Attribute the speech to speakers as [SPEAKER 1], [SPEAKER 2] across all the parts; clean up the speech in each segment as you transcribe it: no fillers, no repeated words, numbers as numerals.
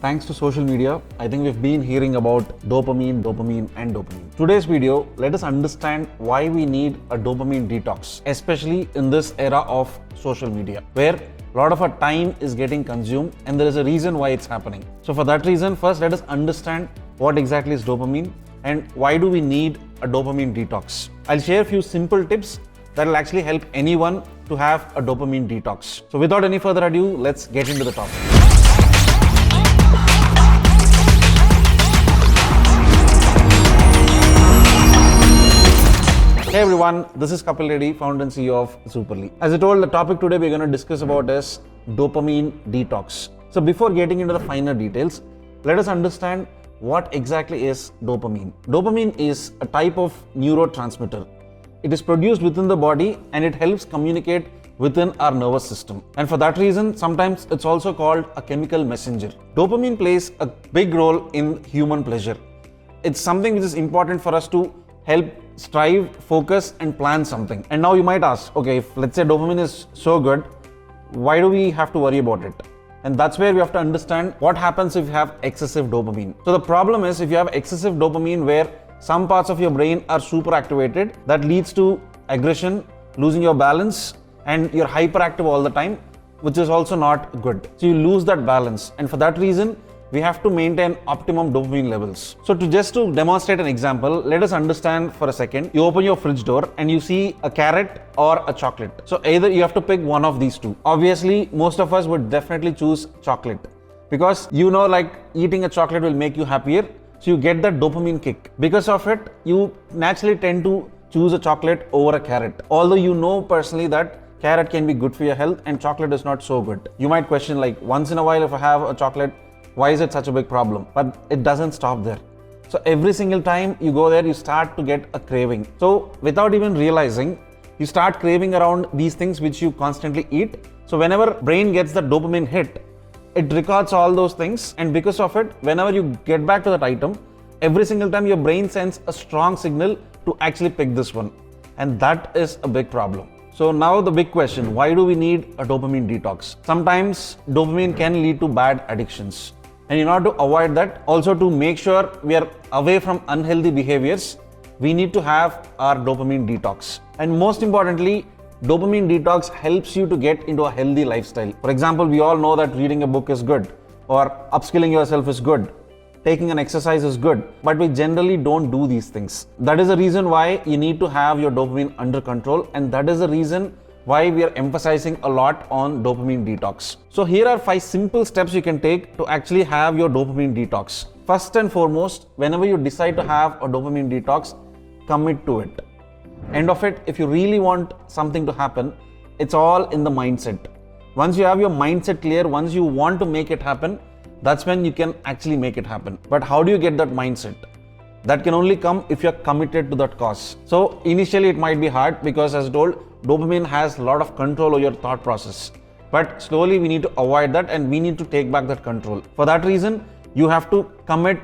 [SPEAKER 1] Thanks to social media, I think we've been hearing about dopamine, and dopamine. Today's video, let us understand why we need a dopamine detox, especially in this era of social media, where a lot of our time is getting consumed and there is a reason why it's happening. So for that reason, first let us understand what exactly is dopamine and why do we need a dopamine detox. I'll share a few simple tips that will actually help anyone to have a dopamine detox. So without any further ado, let's get into the topic. Hey everyone, this is Kapil Reddy, founder and CEO of Zuperly. As I told, the topic today we're going to discuss about is dopamine detox. So before getting into the finer details, let us understand what exactly is dopamine. Dopamine is a type of neurotransmitter. It is produced within the body and it helps communicate within our nervous system. And for that reason, sometimes it's also called a chemical messenger. Dopamine plays a big role in human pleasure. It's something which is important for us to help strive, focus and plan something. And now you might ask, okay, if let's say dopamine is so good, why do we have to worry about it? And that's where we have to understand what happens if you have excessive dopamine. So the problem is if you have excessive dopamine where some parts of your brain are super activated, that leads to aggression, losing your balance, and you're hyperactive all the time, which is also not good. So you lose that balance. And for that reason, we have to maintain optimum dopamine levels. So to demonstrate an example, let us understand for a second. You open your fridge door and you see a carrot or a chocolate. So either you have to pick one of these two. Obviously, most of us would definitely choose chocolate because like eating a chocolate will make you happier. So you get that dopamine kick. Because of it, you naturally tend to choose a chocolate over a carrot. Although you know personally that carrot can be good for your health and chocolate is not so good. You might question once in a while if I have a chocolate, why is it such a big problem? But it doesn't stop there. So every single time you go there, you start to get a craving. So without even realizing, you start craving around these things which you constantly eat. So whenever brain gets the dopamine hit, it records all those things. And because of it, whenever you get back to that item, every single time your brain sends a strong signal to actually pick this one. And that is a big problem. So now the big question, why do we need a dopamine detox? Sometimes dopamine can lead to bad addictions. And in order to avoid that, also to make sure we are away from unhealthy behaviors, we need to have our dopamine detox. And most importantly, dopamine detox helps you to get into a healthy lifestyle. For example, we all know that reading a book is good, or upskilling yourself is good, taking an exercise is good, but we generally don't do these things. That is the reason why you need to have your dopamine under control, and that is the reason why we are emphasizing a lot on dopamine detox. So here are 5 simple steps you can take to actually have your dopamine detox. First and foremost, whenever you decide to have a dopamine detox, commit to it. End of it, if you really want something to happen, it's all in the mindset. Once you have your mindset clear, once you want to make it happen, that's when you can actually make it happen. But how do you get that mindset? That can only come if you're committed to that cause. So initially it might be hard because as told, dopamine has a lot of control over your thought process. But slowly we need to avoid that and we need to take back that control. For that reason, you have to commit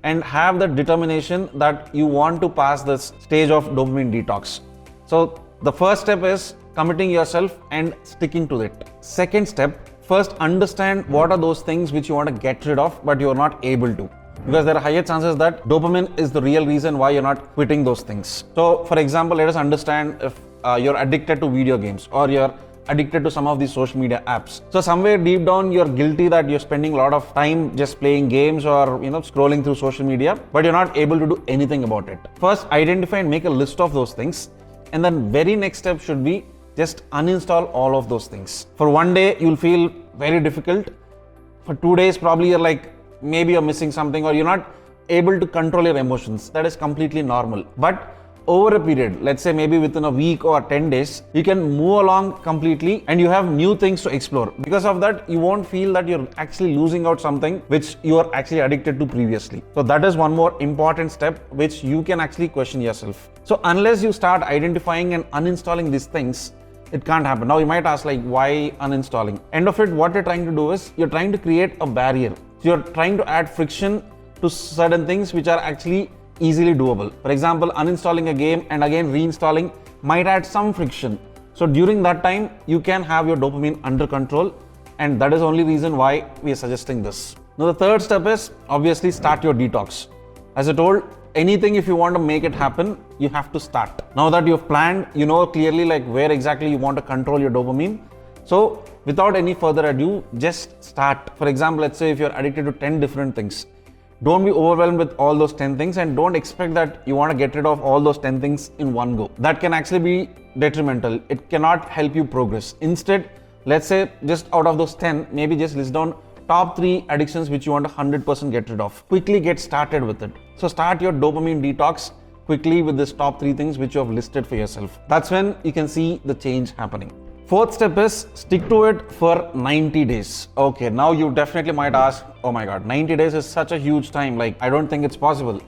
[SPEAKER 1] and have that determination that you want to pass this stage of dopamine detox. So the first step is committing yourself and sticking to it. Second step, first understand what are those things which you want to get rid of but you're not able to. Because there are higher chances that dopamine is the real reason why you're not quitting those things. So for example, let us understand if you're addicted to video games or you're addicted to some of these social media apps. So somewhere deep down, you're guilty that you're spending a lot of time just playing games or scrolling through social media, but you're not able to do anything about it. First, identify and make a list of those things. And then very next step should be just uninstall all of those things. For one day, you'll feel very difficult. For 2 days, probably you're maybe you're missing something or you're not able to control your emotions. That is completely normal. But over a period, let's say maybe within a week or 10 days, you can move along completely and you have new things to explore. Because of that, you won't feel that you're actually losing out something which you are actually addicted to previously. So that is one more important step which you can actually question yourself. So unless you start identifying and uninstalling these things, it can't happen. Now you might ask why uninstalling? End of it, what you're trying to do is you're trying to create a barrier. So you're trying to add friction to certain things which are actually easily doable. For example, uninstalling a game and again reinstalling might add some friction. So during that time, you can have your dopamine under control, and that is the only reason why we are suggesting this. Now the third step is obviously start your detox. As I told, anything if you want to make it happen, you have to start. Now that you've planned, you know clearly like where exactly you want to control your dopamine. So without any further ado, just start. For example, let's say if you're addicted to 10 different things, don't be overwhelmed with all those 10 things and don't expect that you want to get rid of all those 10 things in one go. That can actually be detrimental. It cannot help you progress. Instead, let's say just out of those 10, maybe just list down top 3 addictions which you want to 100% get rid of. Quickly get started with it. So start your dopamine detox quickly with this top 3 things which you have listed for yourself. That's when you can see the change happening. Fourth step is stick to it for 90 days. Okay, now you definitely might ask, oh my god, 90 days is such a huge time, like I don't think it's possible.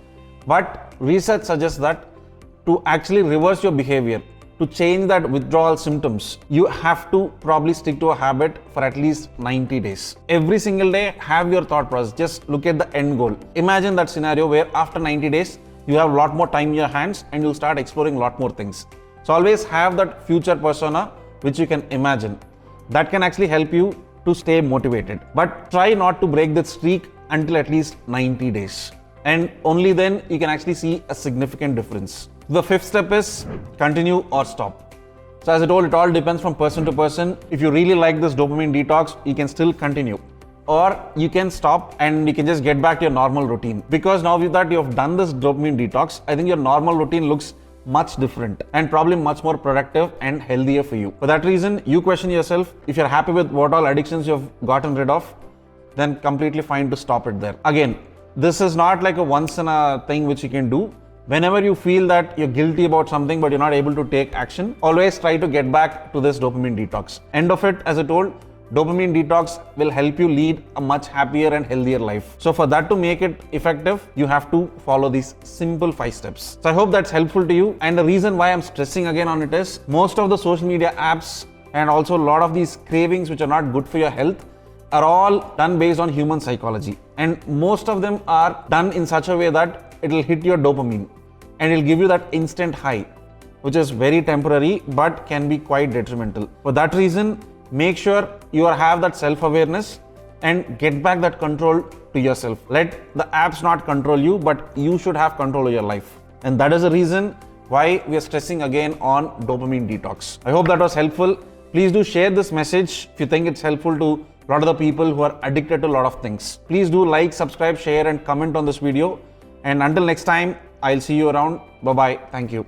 [SPEAKER 1] But research suggests that to actually reverse your behavior, to change that withdrawal symptoms, you have to probably stick to a habit for at least 90 days. Every single day, have your thought process. Just look at the end goal. Imagine that scenario where after 90 days, you have a lot more time in your hands and you'll start exploring a lot more things. So always have that future persona which you can imagine. That can actually help you to stay motivated. But try not to break that streak until at least 90 days. And only then you can actually see a significant difference. The fifth step is continue or stop. So as I told, it all depends from person to person. If you really like this dopamine detox, you can still continue. Or you can stop and you can just get back to your normal routine. Because now that you have done this dopamine detox, I think your normal routine looks much different and probably much more productive and healthier for you. For that reason, you question yourself. If you're happy with what all addictions you've gotten rid of, then completely fine to stop it there. Again, this is not like a once in a thing which you can do. Whenever you feel that you're guilty about something but you're not able to take action, always try to get back to this dopamine detox. End of it, as I told, dopamine detox will help you lead a much happier and healthier life. So for that to make it effective, you have to follow these simple 5 steps. So I hope that's helpful to you. And the reason why I'm stressing again on it is most of the social media apps and also a lot of these cravings which are not good for your health are all done based on human psychology. And most of them are done in such a way that it will hit your dopamine and it'll give you that instant high, which is very temporary but can be quite detrimental. For that reason, make sure you have that self-awareness and get back that control to yourself. Let the apps not control you, but you should have control of your life. And that is the reason why we are stressing again on dopamine detox. I hope that was helpful. Please do share this message if you think it's helpful to a lot of the people who are addicted to a lot of things. Please do like, subscribe, share and comment on this video. And until next time, I'll see you around. Bye-bye. Thank you.